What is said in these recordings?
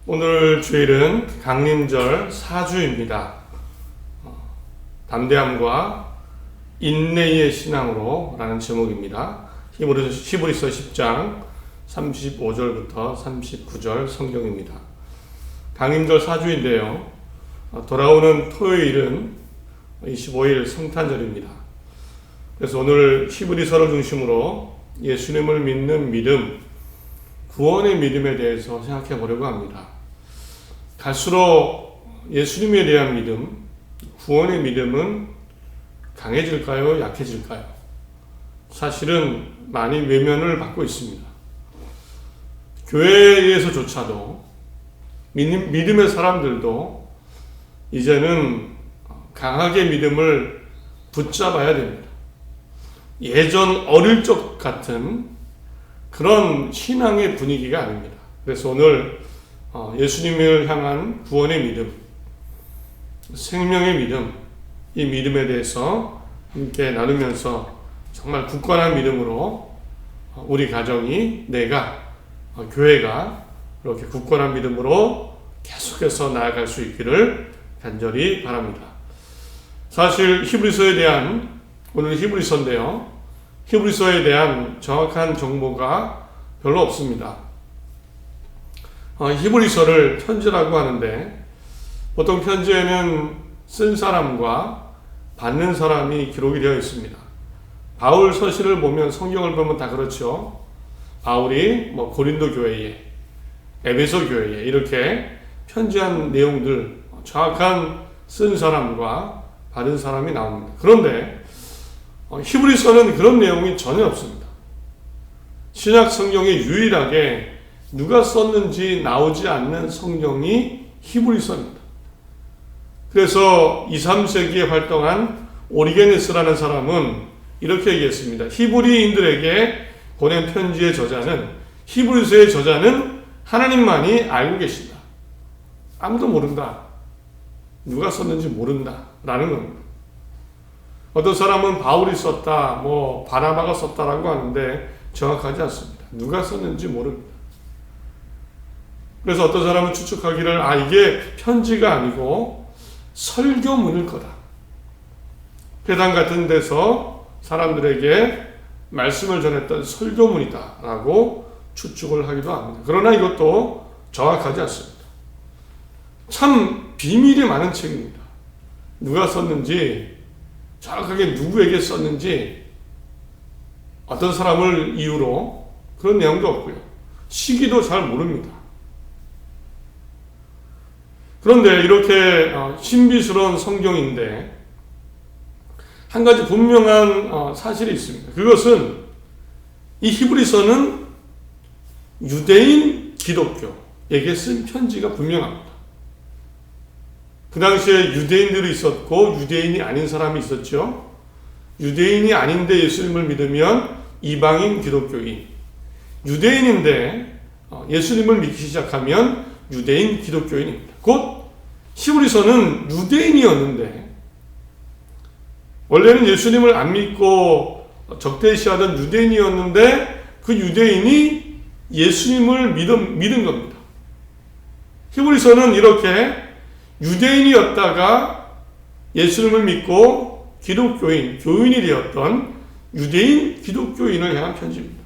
오늘 주일은 강림절 4주입니다. 담대함과 인내의 신앙으로 라는 제목입니다. 히브리서 10장 35절부터 39절 성경입니다. 강림절 4주인데요. 돌아오는 토요일은 25일 성탄절입니다. 그래서 오늘 히브리서를 중심으로 예수님을 믿는 믿음, 구원의 믿음에 대해서 생각해 보려고 합니다. 갈수록 예수님에 대한 믿음, 구원의 믿음은 강해질까요? 약해질까요? 사실은 많이 외면을 받고 있습니다. 교회에서조차도 믿음의 사람들도 이제는 강하게 믿음을 붙잡아야 됩니다. 예전 어릴 적 같은 그런 신앙의 분위기가 아닙니다. 그래서 오늘 예수님을 향한 구원의 믿음, 생명의 믿음, 이 믿음에 대해서 함께 나누면서 정말 굳건한 믿음으로 우리 가정이, 내가, 교회가 이렇게 굳건한 믿음으로 계속해서 나아갈 수 있기를 간절히 바랍니다. 사실 히브리서에 대한, 오늘 히브리서인데요, 히브리서에 대한 정확한 정보가 별로 없습니다. 히브리서를 편지라고 하는데 보통 편지에는 쓴 사람과 받는 사람이 기록이 되어 있습니다. 바울 서신을 보면, 성경을 보면 다 그렇죠. 바울이 고린도 교회에, 에베소 교회에 이렇게 편지한 내용들, 정확한 쓴 사람과 받은 사람이 나옵니다. 그런데 히브리서는 그런 내용이 전혀 없습니다. 신약 성경에 유일하게 누가 썼는지 나오지 않는 성경이 히브리서입니다. 그래서 2, 3세기에 활동한 오리게네스라는 사람은 이렇게 얘기했습니다. 히브리인들에게 보낸 편지의 저자는, 히브리서의 저자는 하나님만이 알고 계신다. 아무도 모른다. 누가 썼는지 모른다. 라는 겁니다. 어떤 사람은 바울이 썼다, 바나바가 썼다라고 하는데 정확하지 않습니다. 누가 썼는지 모릅니다. 그래서 어떤 사람은 추측하기를, 이게 편지가 아니고 설교문일 거다. 회당 같은 데서 사람들에게 말씀을 전했던 설교문이다 라고 추측을 하기도 합니다. 그러나 이것도 정확하지 않습니다. 참 비밀이 많은 책입니다. 누가 썼는지, 정확하게 누구에게 썼는지, 어떤 사람을 이유로 그런 내용도 없고요. 시기도 잘 모릅니다. 그런데 이렇게 신비스러운 성경인데 한 가지 분명한 사실이 있습니다. 그것은 이 히브리서는 유대인 기독교에게 쓴 편지가 분명합니다. 그 당시에 유대인들이 있었고 유대인이 아닌 사람이 있었죠. 유대인이 아닌데 예수님을 믿으면 이방인 기독교인, 유대인인데 예수님을 믿기 시작하면 유대인 기독교인입니다. 곧 히브리서는 유대인이었는데, 원래는 예수님을 안 믿고 적대시하던 유대인이었는데 그 유대인이 예수님을 믿은 겁니다. 히브리서는 이렇게 유대인이었다가 예수님을 믿고 기독교인, 교인이 되었던 유대인 기독교인을 향한 편지입니다.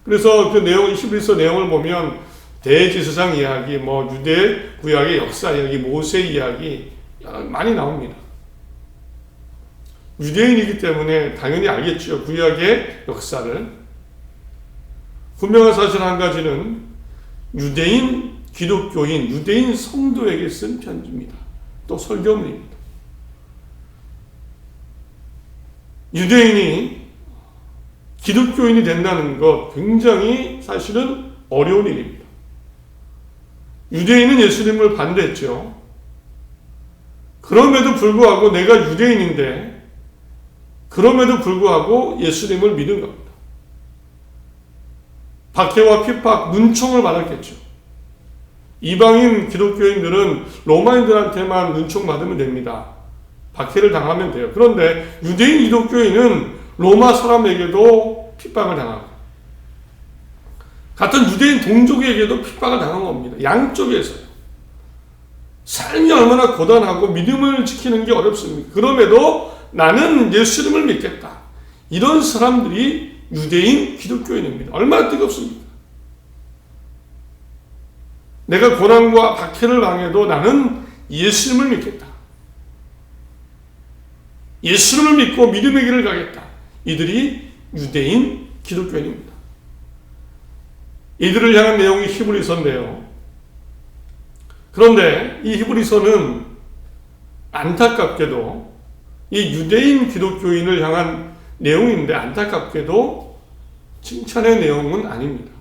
그래서 그 내용, 히브리서 내용을 보면 대지수상 이야기, 유대 구약의 역사 이야기, 모세 이야기 많이 나옵니다. 유대인이기 때문에 당연히 알겠죠. 구약의 역사를. 분명한 사실 한 가지는 유대인 기독교인, 유대인 성도에게 쓴 편지입니다. 또 설교문입니다. 유대인이 기독교인이 된다는 것 굉장히 사실은 어려운 일입니다. 유대인은 예수님을 반대했죠. 그럼에도 불구하고 내가 유대인인데, 그럼에도 불구하고 예수님을 믿은 겁니다. 박해와 핍박, 눈총을 받았겠죠. 이방인 기독교인들은 로마인들한테만 눈총 받으면 됩니다. 박해를 당하면 돼요. 그런데 유대인 기독교인은 로마 사람에게도 핍박을 당하고 같은 유대인 동족에게도 핍박을 당한 겁니다. 양쪽에서요. 삶이 얼마나 고단하고 믿음을 지키는 게 어렵습니까? 그럼에도 나는 예수님을 믿겠다. 이런 사람들이 유대인 기독교인입니다. 얼마나 뜨겁습니까? 내가 고난과 박해를 당해도 나는 예수님을 믿겠다. 예수님을 믿고 믿음의 길을 가겠다. 이들이 유대인 기독교인입니다. 이들을 향한 내용이 히브리서인데요. 그런데 이 히브리서는 안타깝게도 이 유대인 기독교인을 향한 내용인데 안타깝게도 칭찬의 내용은 아닙니다.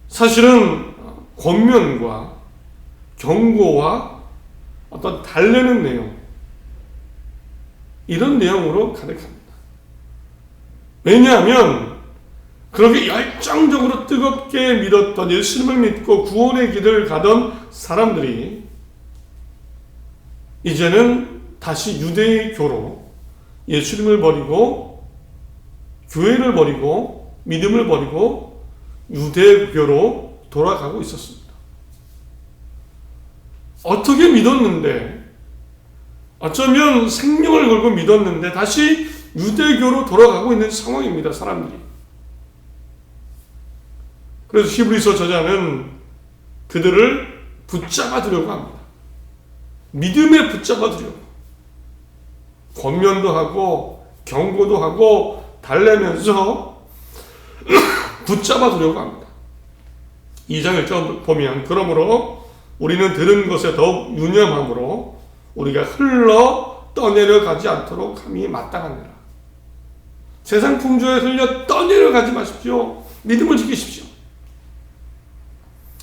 사실은 권면과 경고와 어떤 달래는 내용, 이런 내용으로 가득합니다. 왜냐하면 그렇게 열정적으로 뜨겁게 믿었던, 예수님을 믿고 구원의 길을 가던 사람들이 이제는 다시 유대교로 예수님을 버리고 교회를 버리고 믿음을 버리고 유대교로 돌아가고 있었습니다. 어떻게 믿었는데, 어쩌면 생명을 걸고 믿었는데 다시 유대교로 돌아가고 있는 상황입니다. 사람들이. 그래서 히브리서 저자는 그들을 붙잡아 두려고 합니다. 믿음에 붙잡아 두려고. 권면도 하고 경고도 하고 달래면서 붙잡아 두려고 합니다. 2장 1절 보면 그러므로 우리는 들은 것에 더욱 유념함으로 우리가 흘러 떠내려가지 않도록 함이 마땅하니라. 세상 풍조에 흘려 떠내려가지 마십시오. 믿음을 지키십시오.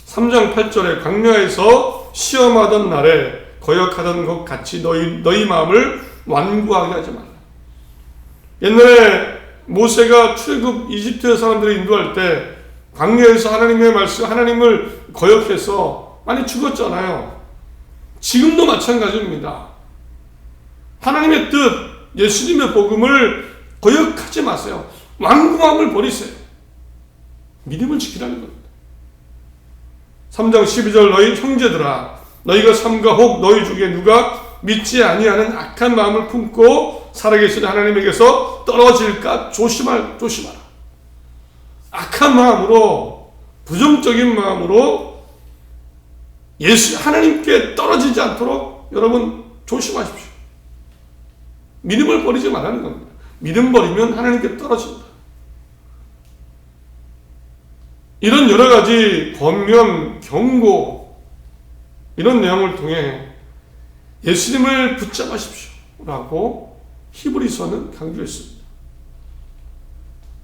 3장 8절에 광야에서 시험하던 날에 거역하던 것 같이 너희 마음을 완고하게 하지 말라. 옛날에 모세가 출애굽 이집트 사람들을 인도할 때 광야에서 하나님의 말씀, 하나님을 거역해서 많이 죽었잖아요. 지금도 마찬가지입니다. 하나님의 뜻, 예수님의 복음을 거역하지 마세요. 완고함을 버리세요. 믿음을 지키라는 겁니다. 3장 12절 너희 형제들아 너희가 삼가 혹 너희 중에 누가 믿지 아니하는 악한 마음을 품고 살아계신 하나님에게서 떨어질까 조심하라. 악한 마음으로, 부정적인 마음으로 하나님께 떨어지지 않도록 여러분 조심하십시오. 믿음을 버리지 말라는 겁니다. 믿음 버리면 하나님께 떨어진다. 이런 여러 가지 권면, 경고, 이런 내용을 통해 예수님을 붙잡으십시오 라고 히브리서는 강조했습니다.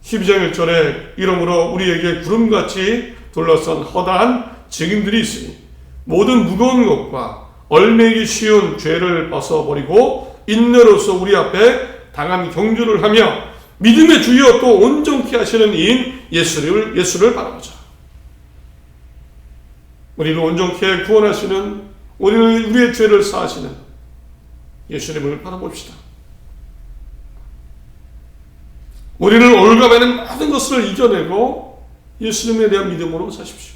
12장 1절에 이러므로 우리에게 구름같이 둘러싼 허다한 증인들이 있으니 모든 무거운 것과 얼매기 쉬운 죄를 벗어버리고 인내로서 우리 앞에 당한 경주를 하며 믿음의 주여 또 온전케 하시는 이인 예수를 바라보자. 우리를 온전케 구원하시는, 우리의 죄를 사하시는 예수님을 바라봅시다. 우리를 올가매는 모든 것을 이겨내고 예수님에 대한 믿음으로 사십시오.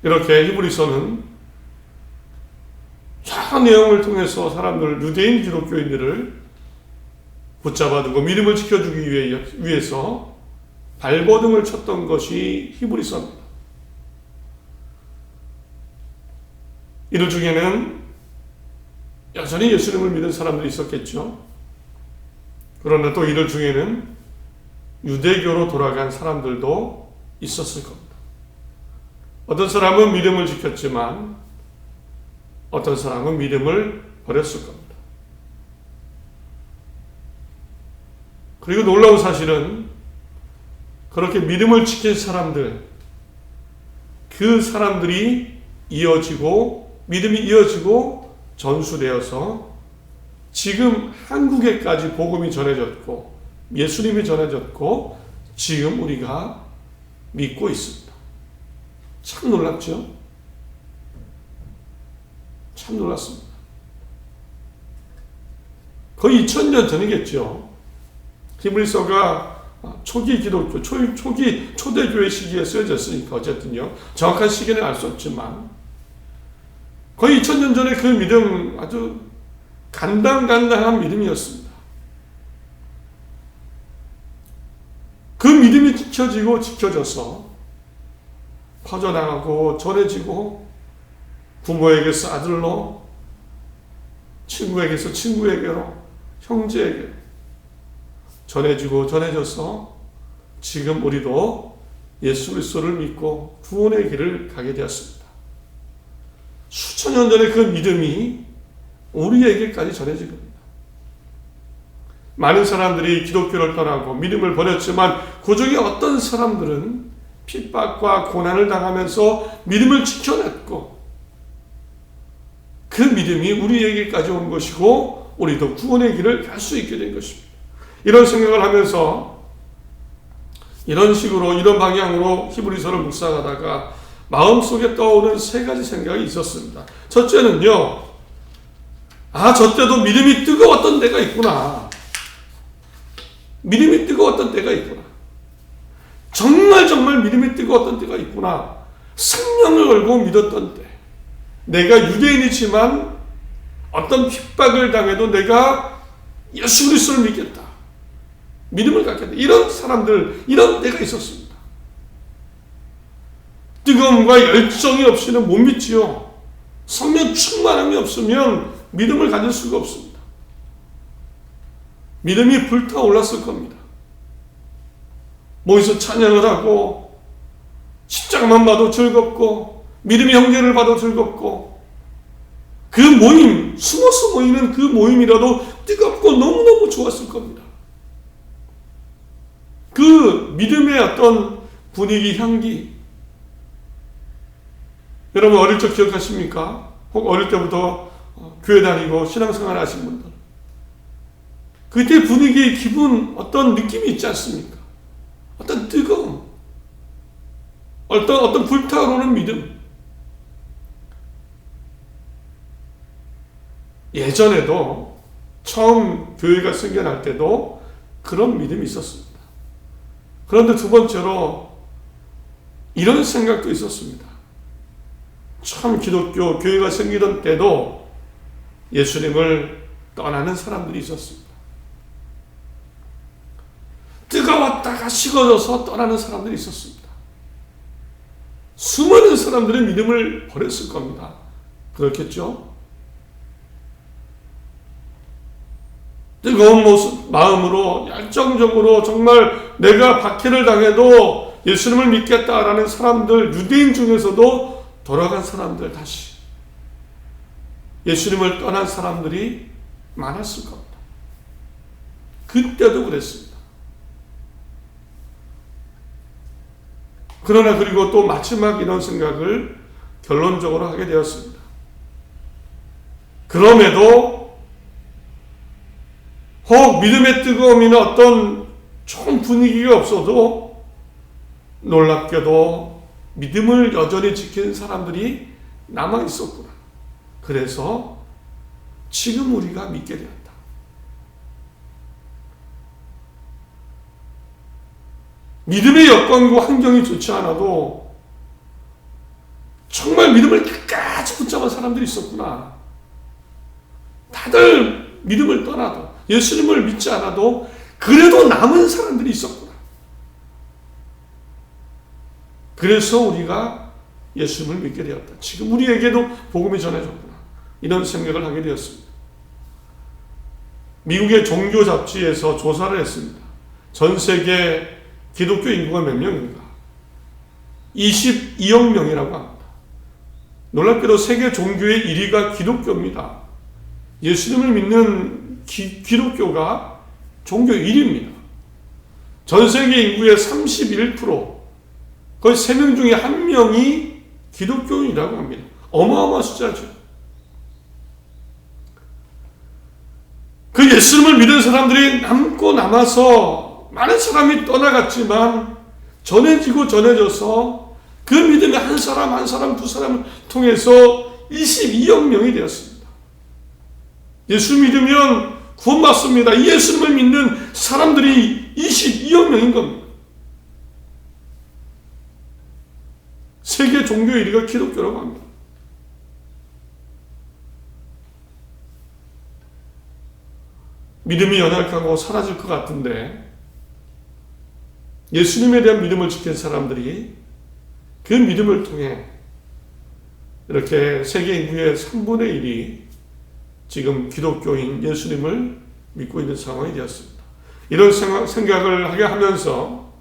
이렇게 히브리서는 여러 내용을 통해서 사람들, 유대인 기독교인들을 붙잡아두고 믿음을 지켜주기 위해서 발버둥을 쳤던 것이 히브리서입니다. 이들 중에는 여전히 예수님을 믿는 사람들이 있었겠죠. 그러나 또 이들 중에는 유대교로 돌아간 사람들도 있었을 겁니다. 어떤 사람은 믿음을 지켰지만 어떤 사람은 믿음을 버렸을 겁니다. 그리고 놀라운 사실은 그렇게 믿음을 지킨 사람들, 그 사람들이 믿음이 이어지고 전수되어서 지금 한국에까지 복음이 전해졌고 예수님이 전해졌고 지금 우리가 믿고 있습니다. 참 놀랍죠? 참 놀랐습니다. 거의 2000년 전이겠죠. 히브리서가 초기 기독교, 초기 초대교회 시기에 쓰여졌으니까 어쨌든요. 정확한 시기는 알 수 없지만 거의 2000년 전에 그 믿음 아주 간당간당한 믿음이었습니다. 그 믿음이 지켜져서 퍼져나가고 전해지고 부모에게서 아들로, 친구에게서 친구에게로, 형제에게 전해지고 전해져서 지금 우리도 예수 그리스도를 믿고 구원의 길을 가게 되었습니다. 수천 년 전에 그 믿음이 우리에게까지 전해진 겁니다. 많은 사람들이 기독교를 떠나고 믿음을 버렸지만 그 중에 어떤 사람들은 핍박과 고난을 당하면서 믿음을 지켜냈고 그 믿음이 우리에게까지 온 것이고 우리도 구원의 길을 갈 수 있게 된 것입니다. 이런 생각을 하면서 이런 식으로 이런 방향으로 히브리서를 묵상하다가 마음속에 떠오른 세 가지 생각이 있었습니다. 첫째는요. 저 때도 믿음이 뜨거웠던 때가 있구나. 믿음이 뜨거웠던 때가 있구나. 정말 믿음이 뜨거웠던 때가 있구나. 생명을 걸고 믿었던 때. 내가 유대인이지만 어떤 핍박을 당해도 내가 예수 그리스도를 믿겠다. 믿음을 갖겠다. 이런 사람들, 이런 때가 있었습니다. 뜨거움과 열정이 없이는 못 믿지요. 성령 충만함이 없으면 믿음을 가질 수가 없습니다. 믿음이 불타올랐을 겁니다. 모여서 찬양을 하고 십자가만 봐도 즐겁고 믿음의 형제를 봐도 즐겁고 그 모임, 숨어서 모이는 그 모임이라도 뜨겁고 너무너무 좋았을 겁니다. 그 믿음의 어떤 분위기, 향기. 여러분 어릴 적 기억하십니까? 혹 어릴 때부터 교회 다니고 신앙생활 하신 분들. 그때 분위기, 기분, 어떤 느낌이 있지 않습니까? 어떤 뜨거움, 어떤 불타오르는 믿음. 예전에도 처음 교회가 생겨날 때도 그런 믿음이 있었습니다. 그런데 두 번째로 이런 생각도 있었습니다. 처음 기독교 교회가 생기던 때도 예수님을 떠나는 사람들이 있었습니다. 뜨거웠다가 식어져서 떠나는 사람들이 있었습니다. 수많은 사람들의 믿음을 버렸을 겁니다. 그렇겠죠? 뜨거운 마음으로 열정적으로 정말 내가 박해를 당해도 예수님을 믿겠다라는 사람들, 유대인 중에서도 돌아간 사람들, 다시 예수님을 떠난 사람들이 많았을 겁니다. 그때도 그랬습니다. 그러나 그리고 또 마지막 이런 생각을 결론적으로 하게 되었습니다. 그럼에도 혹 믿음의 뜨거움이나 어떤 좋은 분위기가 없어도 놀랍게도 믿음을 여전히 지키는 사람들이 남아있었구나. 그래서 지금 우리가 믿게 되었다. 믿음의 여건과 환경이 좋지 않아도 정말 믿음을 끝까지 붙잡은 사람들이 있었구나. 다들 믿음을 떠나도 예수님을 믿지 않아도 그래도 남은 사람들이 있었구나. 그래서 우리가 예수님을 믿게 되었다. 지금 우리에게도 복음이 전해졌구나. 이런 생각을 하게 되었습니다. 미국의 종교 잡지에서 조사를 했습니다. 전 세계 기독교 인구가 몇 명인가? 22억 명이라고 합니다. 놀랍게도 세계 종교의 1위가 기독교입니다. 예수님을 믿는 기독교가 종교 1위입니다. 전 세계 인구의 31%, 거의 3명 중에 1명이 기독교인이라고 합니다. 어마어마한 숫자죠. 그 예수님을 믿은 사람들이 남고 남아서 많은 사람이 떠나갔지만 전해져서 그 믿음의 한 사람, 두 사람을 통해서 22억 명이 되었습니다. 예수 믿으면 구원받습니다. 예수님을 믿는 사람들이 22억 명인 겁니다. 세계 종교 1위가 기독교라고 합니다. 믿음이 연약하고 사라질 것 같은데 예수님에 대한 믿음을 지킨 사람들이 그 믿음을 통해 이렇게 세계 인구의 3분의 1이 지금 기독교인 예수님을 믿고 있는 상황이 되었습니다. 이런 생각을 하게 하면서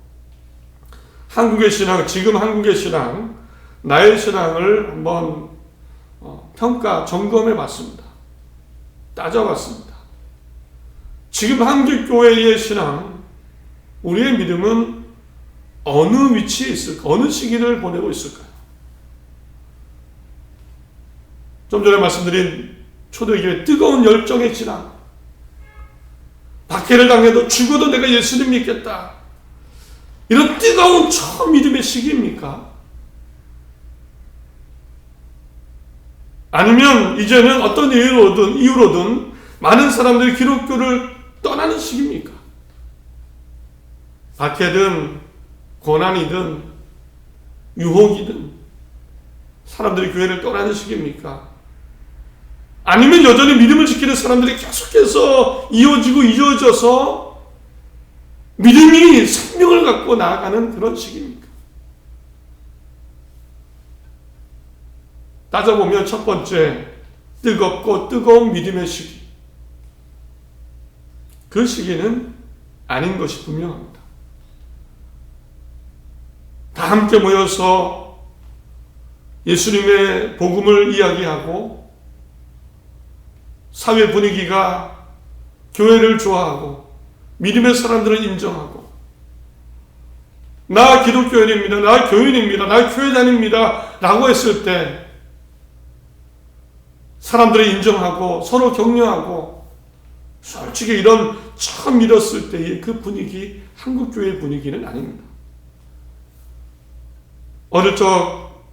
한국의 신앙, 지금 한국의 신앙, 나의 신앙을 한번 평가, 점검해 봤습니다. 따져봤습니다. 지금 한국교회의 신앙, 우리의 믿음은 어느 위치에 있을까? 어느 시기를 보내고 있을까요? 좀 전에 말씀드린 초대교회 뜨거운 열정의 신앙, 박해를 당해도 죽어도 내가 예수님 믿겠다, 이런 뜨거운 처음 믿음의 시기입니까? 아니면 이제는 어떤 이유로든 많은 사람들이 기독교를 떠나는 시기입니까? 박해든 고난이든 유혹이든 사람들이 교회를 떠나는 시기입니까? 아니면 여전히 믿음을 지키는 사람들이 계속해서 이어져서 믿음이 생명을 갖고 나아가는 그런 시기입니까? 따져보면 첫 번째, 뜨겁고 뜨거운 믿음의 시기. 그 시기는 아닌 것이 분명합니다. 다 함께 모여서 예수님의 복음을 이야기하고 사회 분위기가 교회를 좋아하고 믿음의 사람들을 인정하고 나 기독교인입니다, 나 교인입니다, 나 교회 다닙니다 라고 했을 때 사람들이 인정하고 서로 격려하고 솔직히 이런 처음 믿었을 때의 그 분위기, 한국교회 분위기는 아닙니다. 어릴 적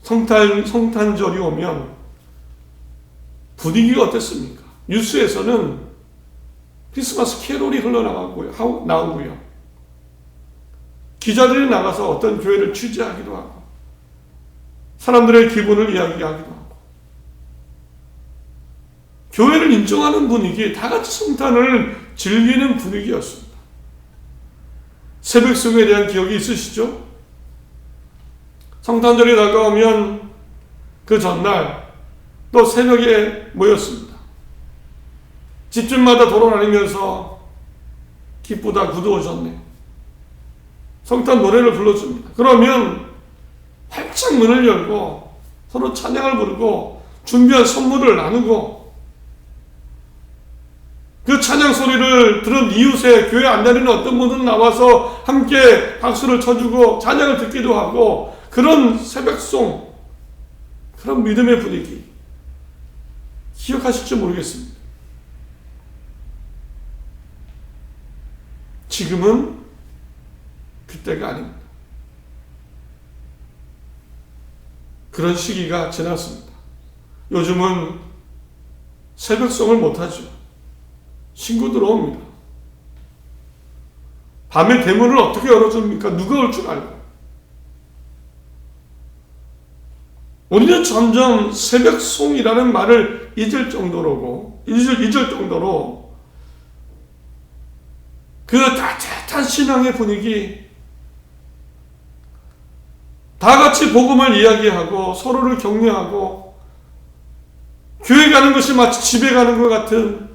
성탄절이 오면 분위기가 어땠습니까? 뉴스에서는 크리스마스 캐롤이 나오고요. 기자들이 나가서 어떤 교회를 취재하기도 하고 사람들의 기분을 이야기하기도 하고 교회를 인정하는 분위기, 다 같이 성탄을 즐기는 분위기였습니다. 새벽송에 대한 기억이 있으시죠? 성탄절이 다가오면 그 전날 또 새벽에 모였습니다. 집집마다 돌아다니면서 기쁘다, 구두 오셨네, 성탄 노래를 불러줍니다. 그러면 활짝 문을 열고 서로 찬양을 부르고 준비한 선물을 나누고 그 찬양 소리를 들은 이웃에 교회 안 다니는 어떤 분은 나와서 함께 박수를 쳐주고 찬양을 듣기도 하고 그런 새벽송, 그런 믿음의 분위기 기억하실지 모르겠습니다. 지금은 그때가 아닙니다. 그런 시기가 지났습니다. 요즘은 새벽송을 못하죠. 신고 들어옵니다. 밤에 대문을 어떻게 열어줍니까? 누가 올 줄 알고. 우리는 점점 새벽송이라는 말을 잊을 정도로 그 따뜻한 신앙의 분위기, 다 같이 복음을 이야기하고 서로를 격려하고 교회 가는 것이 마치 집에 가는 것 같은,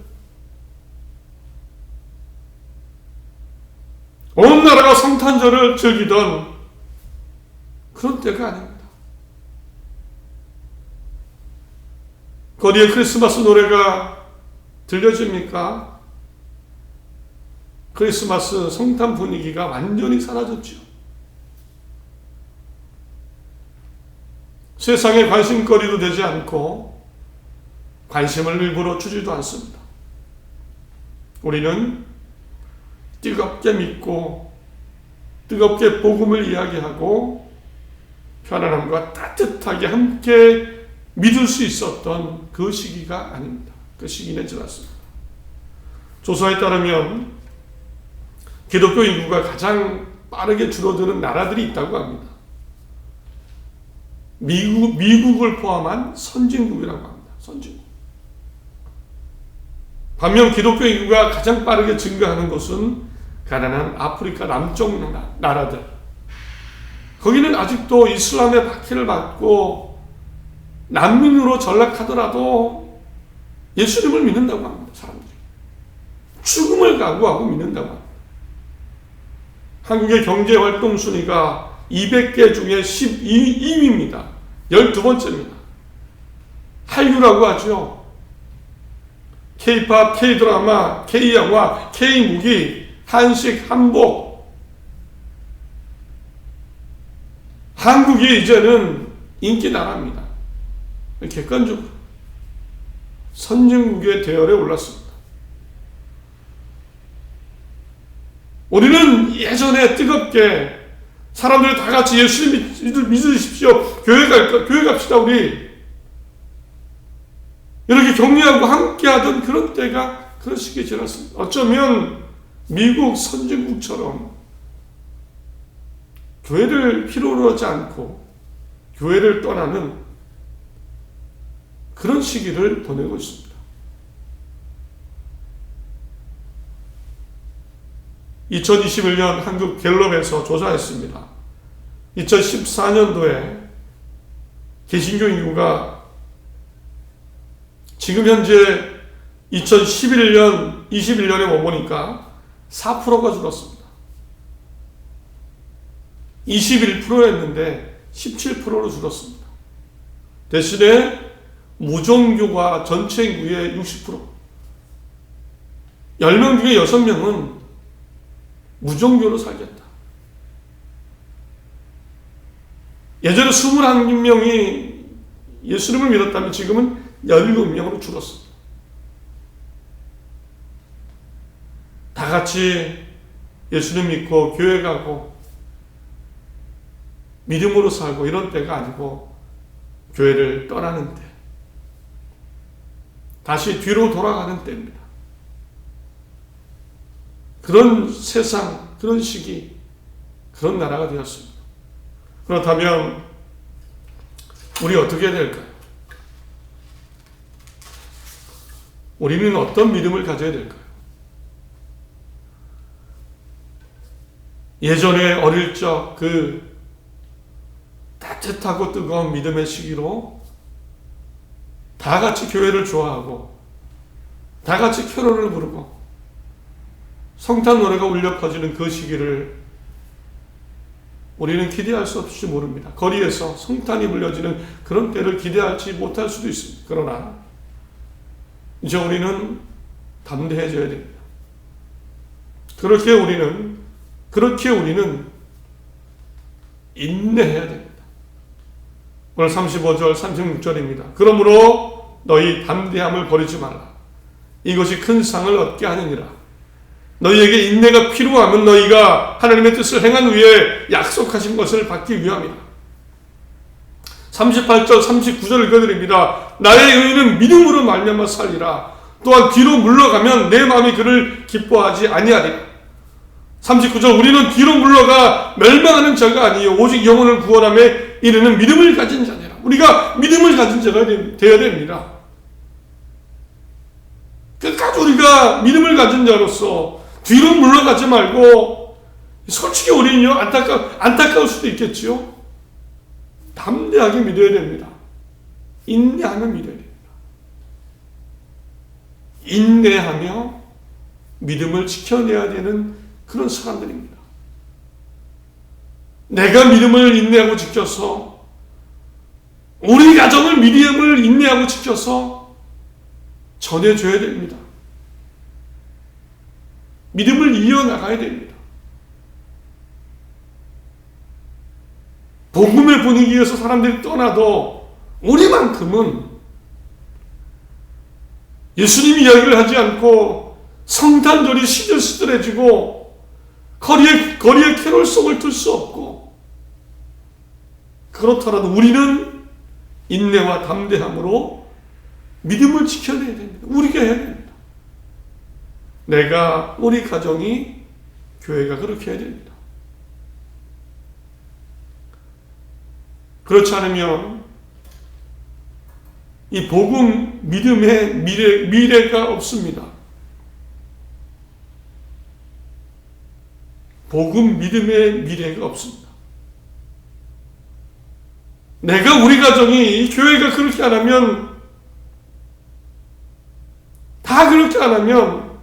온 나라가 성탄절을 즐기던 그런 때가 아닙니다. 거리에 크리스마스 노래가 들려집니까? 크리스마스 성탄 분위기가 완전히 사라졌죠. 세상의 관심거리도 되지 않고 관심을 일부러 주지도 않습니다. 우리는 뜨겁게 믿고 뜨겁게 복음을 이야기하고 편안함과 따뜻하게 함께 믿을 수 있었던 그 시기가 아닙니다. 그 시기는 지났습니다. 조사에 따르면 기독교 인구가 가장 빠르게 줄어드는 나라들이 있다고 합니다. 미국을 포함한 선진국이라고 합니다. 선진국. 반면 기독교 인구가 가장 빠르게 증가하는 곳은 가난한 아프리카 남쪽 나라들. 거기는 아직도 이슬람의 박해를 받고 난민으로 전락하더라도 예수님을 믿는다고 합니다. 사람들이. 죽음을 각오하고 믿는다고 합니다. 한국의 경제활동 순위가 200개 중에 12위입니다. 12번째입니다. 한류라고 하죠. K-팝, K-드라마, K-영화, K-무기, 한식, 한복. 한국이 이제는 인기 나라입니다. 객관적으로 선진국의 대열에 올랐습니다. 우리는 예전에 뜨겁게 사람들 다 같이 예수님 믿으십시오. 교회 갑시다, 우리. 이렇게 격려하고 함께 하던 그런 때가, 그런 시기에 지났습니다. 어쩌면 미국 선진국처럼 교회를 필요로 하지 않고 교회를 떠나는 그런 시기를 보내고 있습니다. 2021년 한국 갤럽에서 조사했습니다. 2014년도에 개신교 인구가 지금 현재 21년에 보니까 4%가 줄었습니다. 21%였는데 17%로 줄었습니다. 대신에 무종교가 전체 인구의 60%, 10명 중에 6명은 무종교로 살겠다. 예전에 21명이 예수님을 믿었다면 지금은 17명으로 줄었습니다. 다 같이 예수님 믿고 교회 가고 믿음으로 살고 이런 때가 아니고 교회를 떠나는 때, 다시 뒤로 돌아가는 때입니다. 그런 세상, 그런 시기, 그런 나라가 되었습니다. 그렇다면 우리 어떻게 해야 될까요? 우리는 어떤 믿음을 가져야 될까요? 예전에 어릴 적 그 따뜻하고 뜨거운 믿음의 시기로 다 같이 교회를 좋아하고 다 같이 캐롤을 부르고 성탄 노래가 울려 퍼지는 그 시기를 우리는 기대할 수 없이 모릅니다. 거리에서 성탄이 불려지는 그런 때를 기대하지 못할 수도 있습니다. 그러나 이제 우리는 담대해져야 됩니다. 그렇게 우리는 인내해야 됩니다. 오늘 35절, 36절입니다. 그러므로 너희 담대함을 버리지 말라. 이것이 큰 상을 얻게 하느니라. 너희에게 인내가 필요하면 너희가 하나님의 뜻을 행한 후에 약속하신 것을 받기 위함이라. 38절, 39절을 읽어드립니다. 나의 의인은 믿음으로 말미암아 살리라. 또한 뒤로 물러가면 내 마음이 그를 기뻐하지 아니하리라. 39절, 우리는 뒤로 물러가 멸망하는 자가 아니요 오직 영혼을 구원함에 이르는 믿음을 가진 자니라. 우리가 믿음을 가진 자가 되어야 됩니다. 끝까지 우리가 믿음을 가진 자로서 뒤로 물러가지 말고, 솔직히 우리는요, 안타까울 수도 있겠지요. 담대하게 믿어야 됩니다. 인내하며 믿어야 됩니다. 인내하며 믿음을 지켜내야 되는 그런 사람들입니다. 내가 믿음을 인내하고 지켜서, 우리 가정을 믿음을 인내하고 지켜서 전해줘야 됩니다. 믿음을 이어나가야 됩니다. 복음의 분위기에서 사람들이 떠나도 우리만큼은 예수님 이야기를 하지 않고 성탄절이 시들시들해지고 거리에 캐롤송을 틀 수 없고, 그렇더라도 우리는 인내와 담대함으로 믿음을 지켜내야 됩니다. 우리가 해야 됩니다. 내가, 우리 가정이, 교회가 그렇게 해야 됩니다. 그렇지 않으면 이 복음, 믿음의 미래가 없습니다. 복음, 믿음의 미래가 없습니다. 내가, 우리 가정이, 교회가 그렇게 안 하면, 다 그렇게 안 하면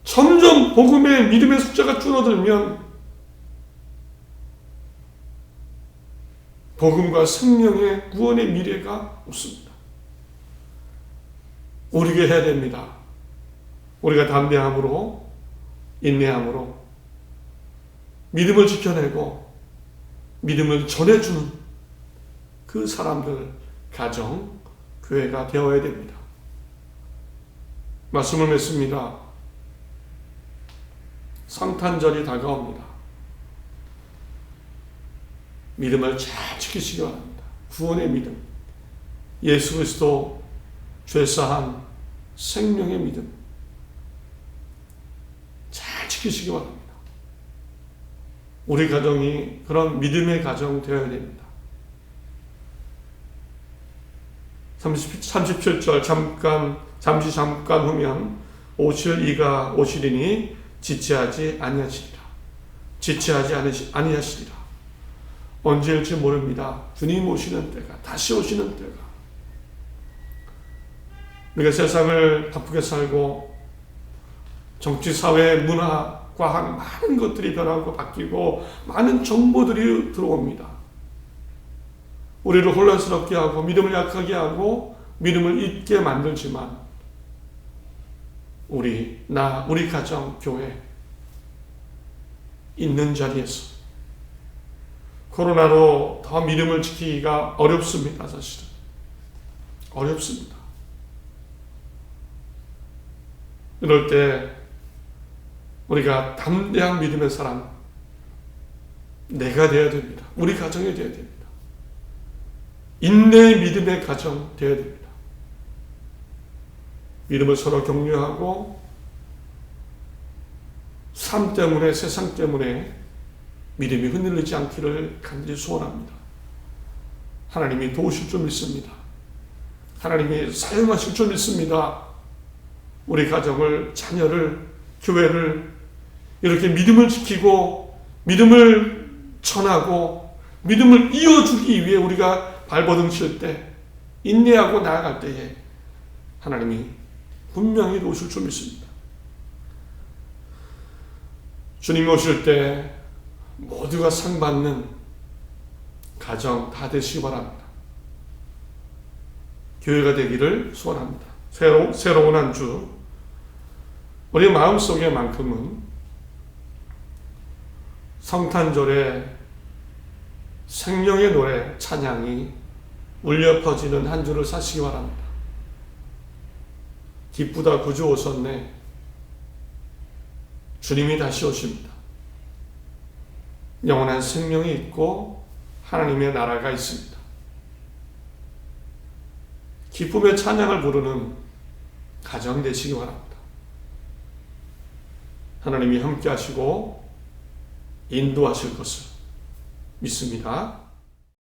점점 복음의, 믿음의 숫자가 줄어들면 복음과 생명의 구원의 미래가 없습니다. 우리가 해야 됩니다. 우리가 담대함으로, 인내함으로 믿음을 지켜내고 믿음을 전해주는 그 사람들, 가정, 교회가 되어야 됩니다. 말씀을 맺습니다. 성탄절이 다가옵니다. 믿음을 잘 지키시기 바랍니다. 구원의 믿음, 예수 그리스도 죄사한 생명의 믿음 잘 지키시기 바랍니다. 우리 가정이 그런 믿음의 가정 되어야 됩니다. 37절 잠시 잠깐 후면 오실 이가 오시리니 지체하지 아니하시리라. 지체하지 아니하시리라. 언제일지 모릅니다. 주님 오시는 때가, 다시 오시는 때가. 우리가 세상을 바쁘게 살고 정치, 사회, 문화, 과학 많은 것들이 변하고 바뀌고 많은 정보들이 들어옵니다. 우리를 혼란스럽게 하고 믿음을 약하게 하고 믿음을 잊게 만들지만 우리 가정, 교회 있는 자리에서 코로나로 더 믿음을 지키기가 어렵습니다. 사실은 어렵습니다. 이럴 때 우리가 담대한 믿음의 사람, 내가 되어야 됩니다. 우리 가정이 되어야 됩니다. 인내의 믿음의 가정 되어야 됩니다. 믿음을 서로 격려하고 삶 때문에, 세상 때문에 믿음이 흔들리지 않기를 간절히 소원합니다. 하나님이 도우실 줄 믿습니다. 하나님이 사용하실 줄 믿습니다. 우리 가정을, 자녀를, 교회를 이렇게 믿음을 지키고 믿음을 전하고 믿음을 이어주기 위해 우리가 발버둥 칠 때, 인내하고 나아갈 때에 하나님이 분명히 오실 줄 믿습니다. 주님이 오실 때 모두가 상 받는 가정 다 되시기 바랍니다. 교회가 되기를 소원합니다. 새로운 한 주, 우리 마음속에만큼은 성탄절에 생명의 노래, 찬양이 울려 퍼지는 한 주를 사시기 바랍니다. 기쁘다 구주 오셨네. 주님이 다시 오십니다. 영원한 생명이 있고 하나님의 나라가 있습니다. 기쁨의 찬양을 부르는 가정 되시기 바랍니다. 하나님이 함께 하시고 인도하실 것을 믿습니다.